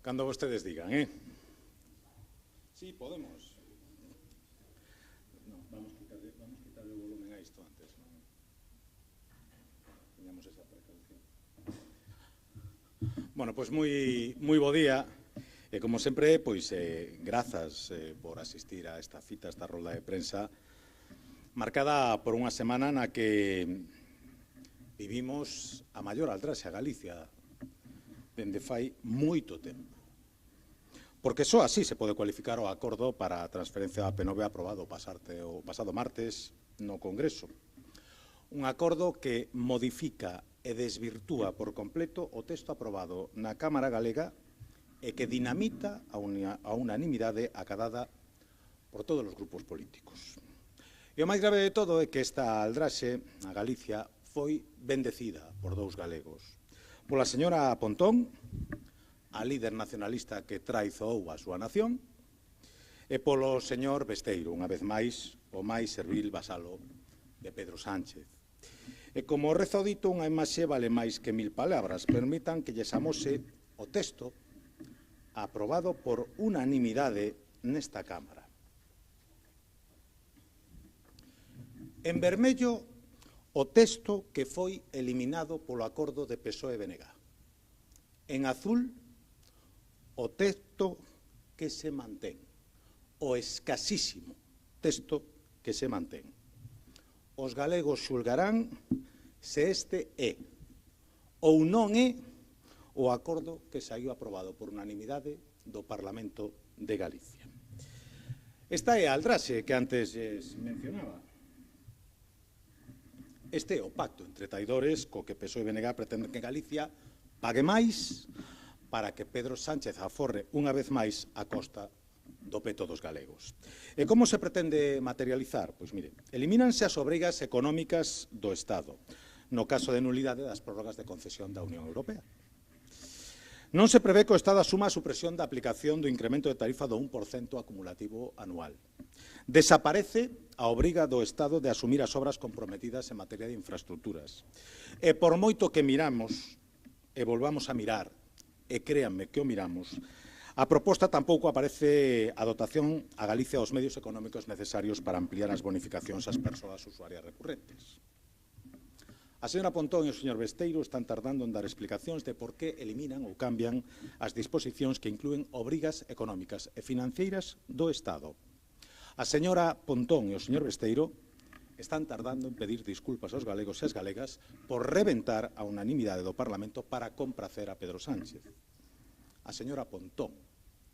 Cando vostedes digan, Sí, podemos. No, vamos quitarle o volumen a isto antes, non? Teñamos esa precaución. Bueno, pois moi bo día. E, como sempre, pois, grazas por asistir a esta cita, a esta rolda de prensa, marcada por unha semana na que vivimos a maior aldraxe a Galicia dende fai moito tempo. Porque só así se pode cualificar o acordo para a transferencia da P9 aprobado o pasado martes no Congreso. Un acordo que modifica e desvirtúa por completo o texto aprobado na Cámara Galega e que dinamita a unanimidade acadada por todos os grupos políticos. E o máis grave de todo é que esta aldraxe, a Galicia, foi bendecida por dous galegos. Pola señora Pontón, a líder nacionalista que traizoou a súa nación, e polo señor Besteiro, unha vez máis, o máis servil vasalo de Pedro Sánchez. E como rezo dito, unha imaxe vale máis que 1000 palabras. Permitan que lles amose o texto aprobado por unanimidade nesta Cámara. En vermello, o texto que foi eliminado polo acordo de PSOE-BNG. En azul, o texto que se mantén, o escasísimo texto que se mantén. Os galegos xulgarán se este é ou non é o acordo que saiu aprobado por unanimidade do Parlamento de Galicia. Esta é a aldraxe que antes mencionaba. Este é o pacto entre traidores co que PSOE e BNG pretenden que Galicia pague máis para que Pedro Sánchez aforre unha vez máis a costa do peto dos galegos. E como se pretende materializar? Pois mire, elimínanse as obrigas económicas do Estado, no caso de nulidade das prórrogas de concesión da Unión Europea. Non se prevé que o Estado asuma a supresión da aplicación do incremento de tarifa do 1% acumulativo anual. Desaparece a obriga do Estado de asumir as obras comprometidas en materia de infraestructuras. E por moito que miramos e volvamos a mirar, e créanme que o miramos, a proposta tampouco aparece a dotación a Galicia dos medios económicos necesarios para ampliar as bonificacións ás persoas usuarias recurrentes. A señora Pontón e o señor Besteiro están tardando en dar explicacións de por que eliminan ou cambian as disposicións que inclúen obrigas económicas e financeiras do Estado. A señora Pontón e o señor Besteiro están tardando en pedir disculpas aos galegos e as galegas por reventar a unanimidade do Parlamento para compracer a Pedro Sánchez. A señora Pontón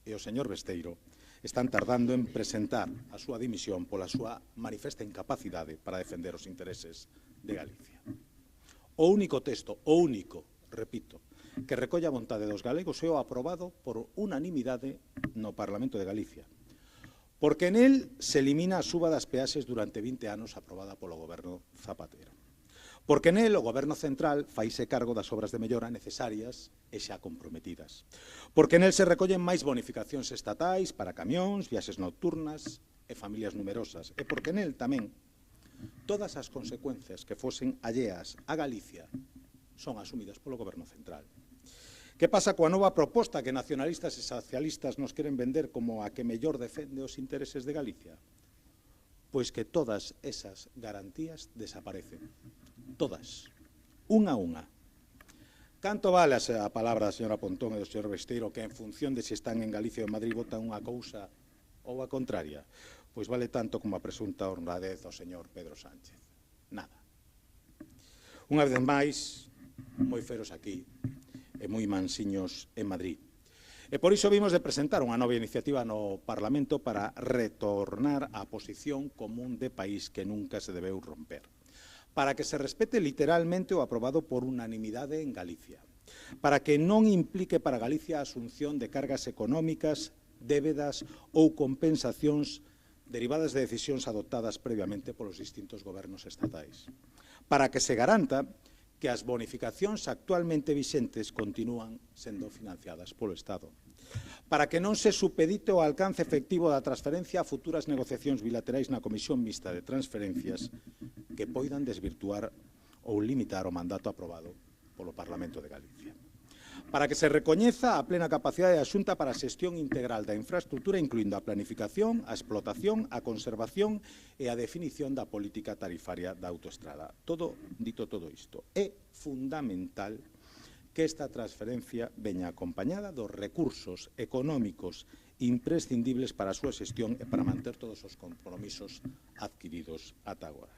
e o señor Besteiro están tardando en presentar a súa dimisión pola súa manifesta incapacidade para defender os intereses de Galicia. O único texto, repito, que recolle a vontade dos galegos é o aprobado por unanimidade no Parlamento de Galicia, porque nel se elimina a suba das peaxes durante 20 anos aprobada polo goberno Zapatero. Porque nel o goberno central faise cargo das obras de mellora necesarias e xa comprometidas. Porque nel se recollen máis bonificacións estatais para camións, viaxes nocturnas e familias numerosas. E porque nel tamén todas as consecuencias que fosen alleas a Galicia son asumidas polo goberno central. Que pasa coa nova proposta que nacionalistas e socialistas nos queren vender como a que mellor defende os intereses de Galicia? Pois que todas esas garantías desaparecen. Todas. Unha a unha. Canto vale a palabra da señora Pontón e do señor Besteiro que en función de se están en Galicia ou en Madrid votan unha cousa ou a contraria? Pois vale tanto como a presunta honradez do señor Pedro Sánchez. Nada. Unha vez máis, moi feros aquí e moi mansiños en Madrid. E por iso vimos de presentar unha nova iniciativa no Parlamento para retornar á posición común de país que nunca se debeu romper. Para que se respete literalmente o aprobado por unanimidade en Galicia. Para que non implique para Galicia a asunción de cargas económicas, débedas ou compensacións derivadas de decisións adoptadas previamente polos distintos gobernos estatais. Para que se garanta que as bonificacións actualmente vixentes continúan sendo financiadas polo Estado. Para que non se supedite o alcance efectivo da transferencia a futuras negociacións bilaterais na Comisión Mixta de Transferencias que poidan desvirtuar ou limitar o mandato aprobado polo Parlamento de Galicia. para que se recoñeza a plena capacidade da Xunta para a xestión integral da infraestructura, incluindo a planificación, a explotación, a conservación e a definición da política tarifaria da autoestrada. Dito todo isto, é fundamental que esta transferencia veña acompañada dos recursos económicos imprescindibles para a súa xestión e para manter todos os compromisos adquiridos ata agora.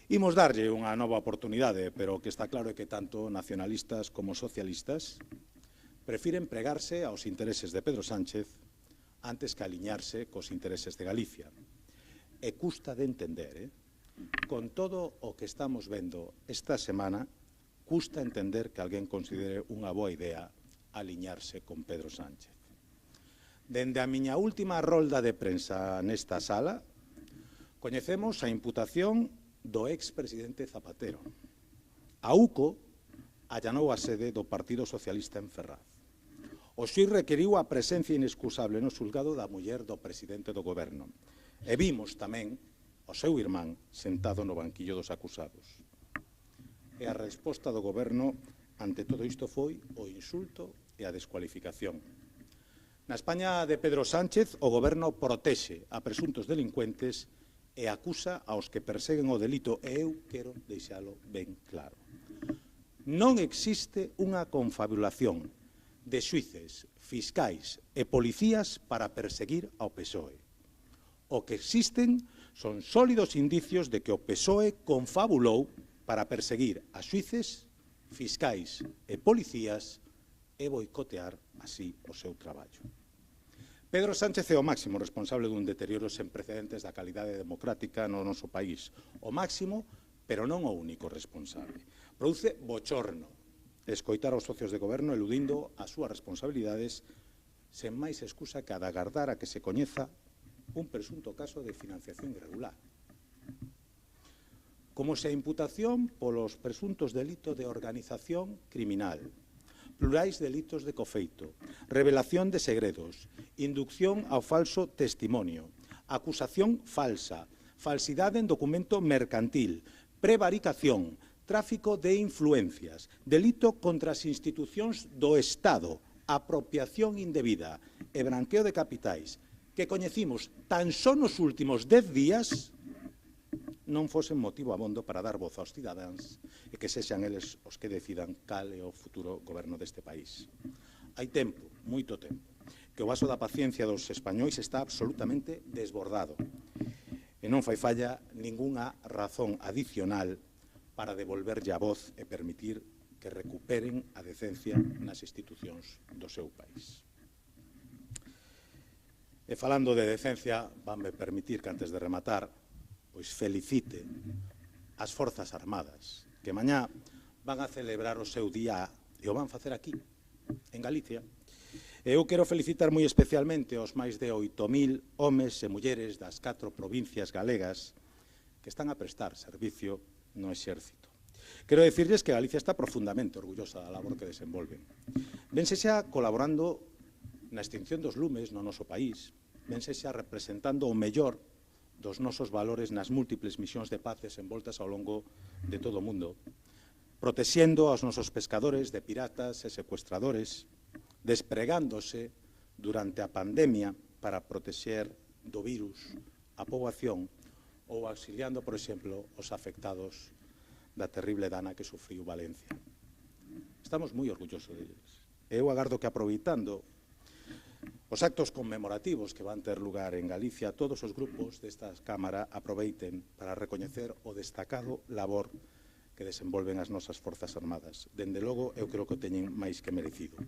Imos darlle unha nova oportunidade, pero o que está claro é que tanto nacionalistas como socialistas prefiren pregarse aos intereses de Pedro Sánchez antes que aliñarse cos intereses de Galicia. E custa de entender, con todo o que estamos vendo esta semana, custa entender que alguén considere unha boa idea aliñarse con Pedro Sánchez. Dende a miña última rolda de prensa nesta sala, coñecemos a imputación do expresidente Zapatero. A UCO allanou a sede do Partido Socialista en Ferraz. O xuíz requiriu a presencia inexcusable no xulgado da muller do presidente do goberno. E vimos tamén o seu irmán sentado no banquillo dos acusados. E a resposta do goberno ante todo isto foi o insulto e a descualificación. Na España de Pedro Sánchez, o goberno protexe a presuntos delincuentes e acusa aos que perseguen o delito, e eu quero deixalo ben claro. Non existe unha confabulación de xuíces, fiscais e policías para perseguir ao PSOE. O que existen son sólidos indicios de que o PSOE confabulou para perseguir a xuíces, fiscais e policías e boicotear así o seu traballo. Pedro Sánchez é o máximo responsable dun deterioro sen precedentes da calidade democrática no noso país. O máximo, pero non o único responsable. Produce bochorno escoitar aos socios de goberno eludindo as súas responsabilidades sen máis excusa que a de agardar a que se coñeza un presunto caso de financiación irregular. Como se a imputación polos presuntos delitos de organización criminal, plurais delitos de cofeito, revelación de segredos, inducción ao falso testimonio, acusación falsa, falsidade en documento mercantil, prevaricación, tráfico de influencias, delito contra as institucións do Estado, apropiación indebida e branqueo de capitais, que coñecimos tan só nos últimos 10 días, non fosen motivo abondo para dar voz aos cidadáns e que sexan eles os que decidan cal é o futuro goberno deste país. Hai tempo, moito tempo, que o vaso da paciencia dos españois está absolutamente desbordado e non fai falla ningunha razón adicional para devolverlle a voz e permitir que recuperen a decencia nas institucións do seu país. E falando de decencia, vanme permitir que antes de rematar pois felicite as Forzas Armadas, que mañá van a celebrar o seu día, e o van facer aquí, en Galicia. E eu quero felicitar moi especialmente aos máis de 8.000 homes e mulleres das 4 provincias galegas que están a prestar servicio no exército. Quero dicirles que Galicia está profundamente orgullosa da labor que desenvolven. Vense xa colaborando na extinción dos lumes no noso país, vense xa representando o mellor dos nosos valores nas múltiples misións de paz desenvoltas ao longo de todo o mundo, protexendo aos nosos pescadores de piratas e secuestradores, despregándose durante a pandemia para protexer do virus a poboación ou auxiliando, por exemplo, os afectados da terrible dana que sufriu Valencia. Estamos moi orgullosos deles. Eu agardo que, aproveitando os actos conmemorativos que van ter lugar en Galicia, todos os grupos desta Cámara aproveiten para recoñecer o destacado labor que desenvolven as nosas Forzas Armadas. Dende logo, eu creo que o teñen máis que merecido.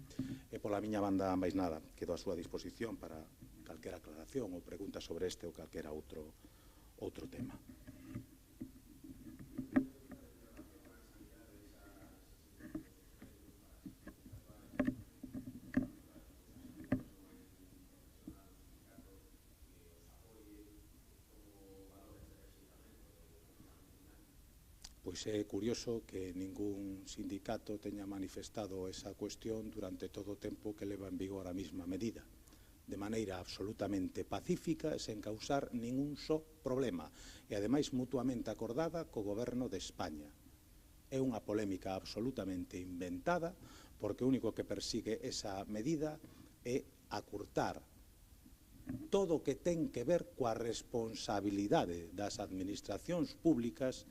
E pola miña banda, máis nada, quedo a súa disposición para calquera aclaración ou pregunta sobre este ou calquera outro tema. Pois é curioso que ningún sindicato teña manifestado esa cuestión durante todo o tempo que leva en vigor a mesma medida, de maneira absolutamente pacífica e sen causar ningún só problema, e ademais mutuamente acordada co Goberno de España. É unha polémica absolutamente inventada porque o único que persigue esa medida é acurtar todo o que ten que ver coa responsabilidade das administracións públicas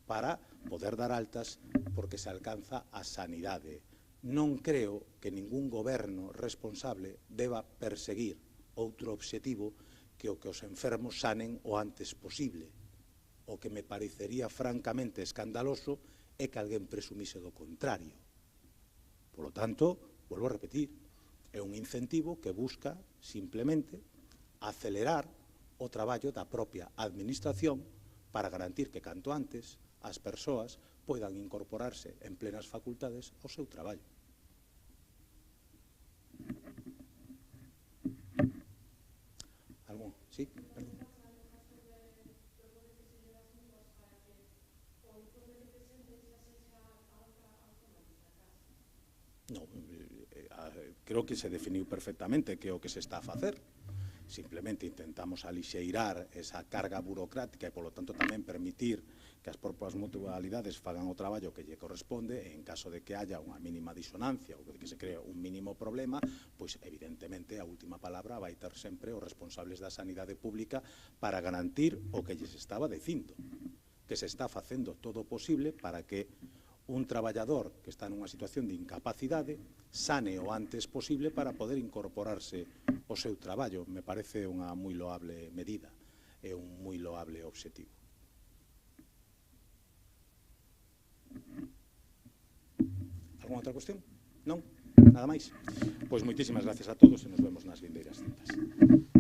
para poder dar altas porque se alcanza a sanidade. Non creo que ningún goberno responsable deba perseguir outro obxectivo que o que os enfermos sanen o antes posible. O que me parecería francamente escandaloso é que alguén presumise do contrario. Por lo tanto, volvo a repetir, é un incentivo que busca simplemente acelerar o traballo da propia administración para garantir que canto antes as persoas poidan incorporarse en plenas facultades ao seu traballo. ¿Algún? Sí, perdón. No, creo que se definiu perfectamente que é o que se está a facer. Simplemente intentamos alixeirar esa carga burocrática e, polo tanto, tamén permitir que as propias mutualidades fagan o traballo que lle corresponde e, en caso de que haya unha mínima disonancia ou de que se cree un mínimo problema, pois, evidentemente, a última palabra vai ter sempre os responsables da sanidade pública para garantir o que lles estaba dicindo, que se está facendo todo o posible para que un traballador que está nunha situación de incapacidade sane o antes posible para poder incorporarse ao seu traballo. Me parece unha moi loable medida e un moi loable obxectivo. Alguna outra cuestión? Non? Nada máis? Pois moitísimas gracias a todos e nos vemos nas vindeiras citas.